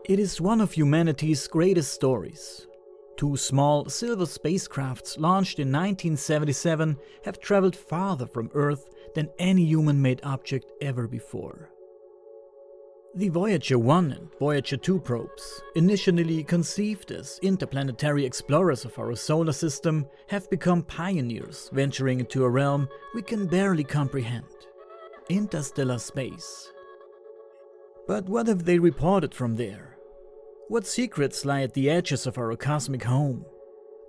It is one of humanity's greatest stories. Two small silver spacecrafts launched in 1977 have traveled farther from Earth than any human-made object ever before. The Voyager 1 and Voyager 2 probes, initially conceived as interplanetary explorers of our solar system, have become pioneers venturing into a realm we can barely comprehend: interstellar space. But what have they reported from there? What secrets lie at the edges of our cosmic home?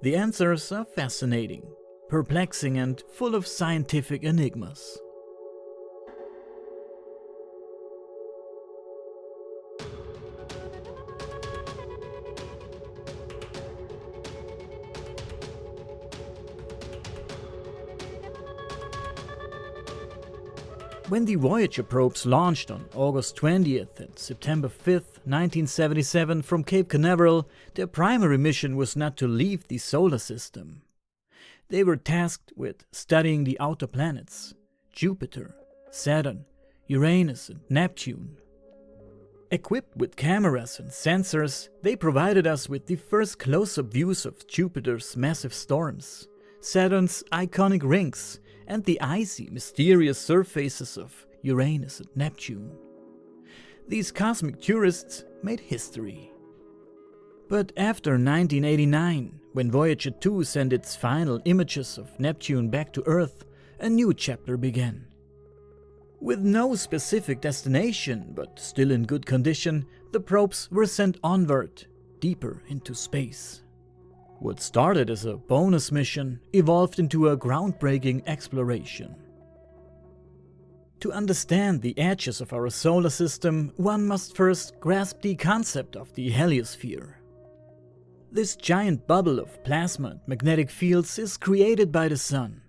The answers are fascinating, perplexing, and full of scientific enigmas. When the Voyager probes launched on August 20th and September 5th, 1977 from Cape Canaveral, their primary mission was not to leave the solar system. They were tasked with studying the outer planets: Jupiter, Saturn, Uranus and Neptune. Equipped with cameras and sensors, they provided us with the first close-up views of Jupiter's massive storms, Saturn's iconic rings, and the icy, mysterious surfaces of Uranus and Neptune. These cosmic tourists made history. But after 1989, when Voyager 2 sent its final images of Neptune back to Earth, a new chapter began. With no specific destination, but still in good condition, the probes were sent onward, deeper into space. What started as a bonus mission evolved into a groundbreaking exploration. To understand the edges of our solar system, one must first grasp the concept of the heliosphere. This giant bubble of plasma and magnetic fields is created by the Sun.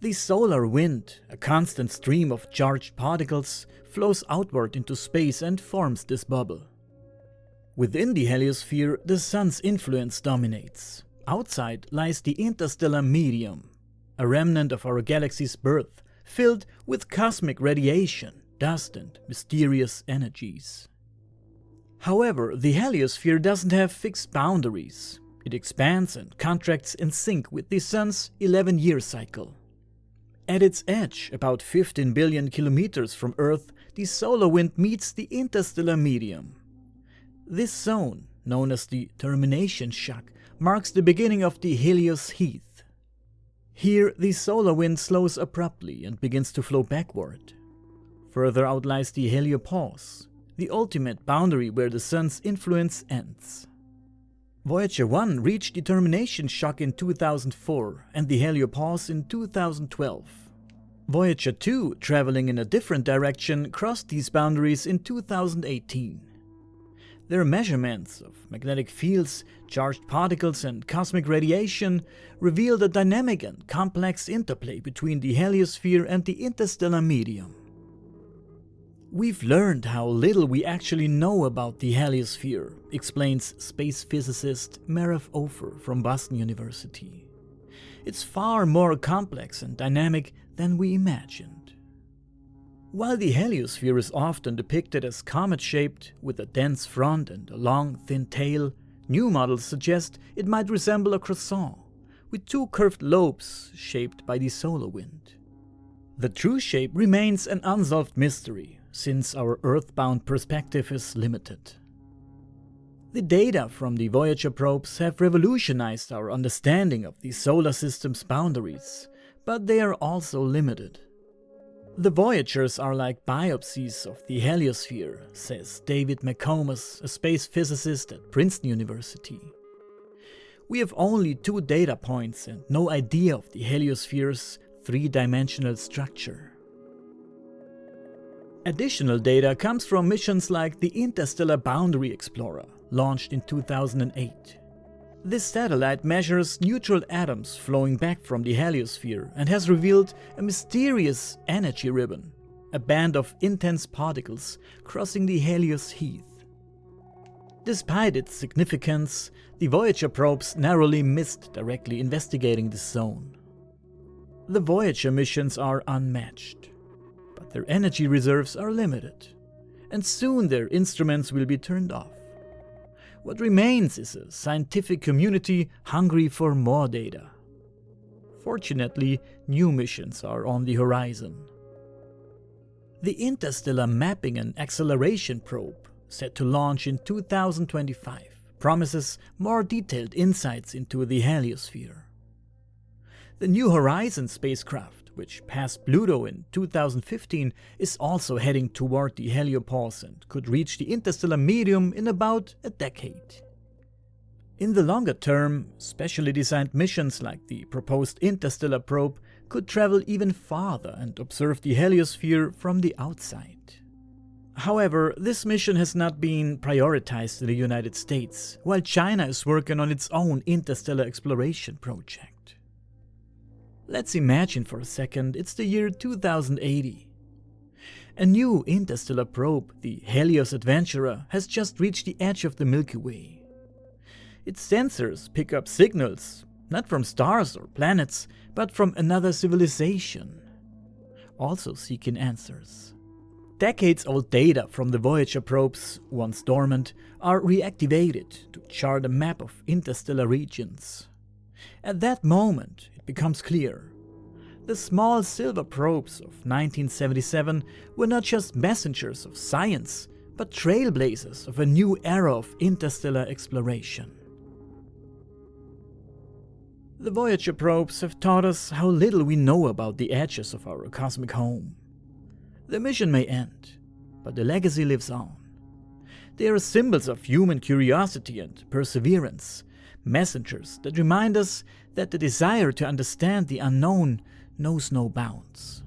The solar wind, a constant stream of charged particles, flows outward into space and forms this bubble. Within the heliosphere, the Sun's influence dominates. Outside lies the interstellar medium, a remnant of our galaxy's birth, filled with cosmic radiation, dust and mysterious energies. However, the heliosphere doesn't have fixed boundaries. It expands and contracts in sync with the Sun's 11-year cycle. At its edge, about 15 billion kilometers from Earth, the solar wind meets the interstellar medium. This zone, known as the termination shock, marks the beginning of the Helios Heath. Here, the solar wind slows abruptly and begins to flow backward. Further out lies the heliopause, the ultimate boundary where the Sun's influence ends. Voyager 1 reached the termination shock in 2004 and the heliopause in 2012. Voyager 2, traveling in a different direction, crossed these boundaries in 2018. Their measurements of magnetic fields, charged particles and cosmic radiation revealed a dynamic and complex interplay between the heliosphere and the interstellar medium. We've learned how little we actually know about the heliosphere, explains space physicist Merev Ofer from Boston University. It's far more complex and dynamic than we imagined. While the heliosphere is often depicted as comet-shaped, with a dense front and a long, thin tail, new models suggest it might resemble a croissant, with two curved lobes shaped by the solar wind. The true shape remains an unsolved mystery, since our Earth-bound perspective is limited. The data from the Voyager probes have revolutionized our understanding of the solar system's boundaries, but they are also limited. The Voyagers are like biopsies of the heliosphere, says David McComas, a space physicist at Princeton University. We have only 2 data points and no idea of the heliosphere's 3-dimensional structure. Additional data comes from missions like the Interstellar Boundary Explorer, launched in 2008. This satellite measures neutral atoms flowing back from the heliosphere and has revealed a mysterious energy ribbon, a band of intense particles crossing the Helios Heath. Despite its significance, the Voyager probes narrowly missed directly investigating this zone. The Voyager missions are unmatched, but their energy reserves are limited, and soon their instruments will be turned off. What remains is a scientific community hungry for more data. Fortunately, new missions are on the horizon. The Interstellar Mapping and Acceleration Probe, set to launch in 2025, promises more detailed insights into the heliosphere. The New Horizons spacecraft, which passed Pluto in 2015, is also heading toward the heliopause and could reach the interstellar medium in about a decade. In the longer term, specially designed missions like the proposed Interstellar Probe could travel even farther and observe the heliosphere from the outside. However, this mission has not been prioritized in the United States, while China is working on its own interstellar exploration project. Let's imagine for a second it's the year 2080. A new interstellar probe, the Helios Adventurer, has just reached the edge of the Milky Way. Its sensors pick up signals, not from stars or planets, but from another civilization, also seeking answers. Decades-old data from the Voyager probes, once dormant, are reactivated to chart a map of interstellar regions. At that moment, it becomes clear. The small silver probes of 1977 were not just messengers of science, but trailblazers of a new era of interstellar exploration. The Voyager probes have taught us how little we know about the edges of our cosmic home. The mission may end, but the legacy lives on. They are symbols of human curiosity and perseverance, messengers that remind us that the desire to understand the unknown knows no bounds.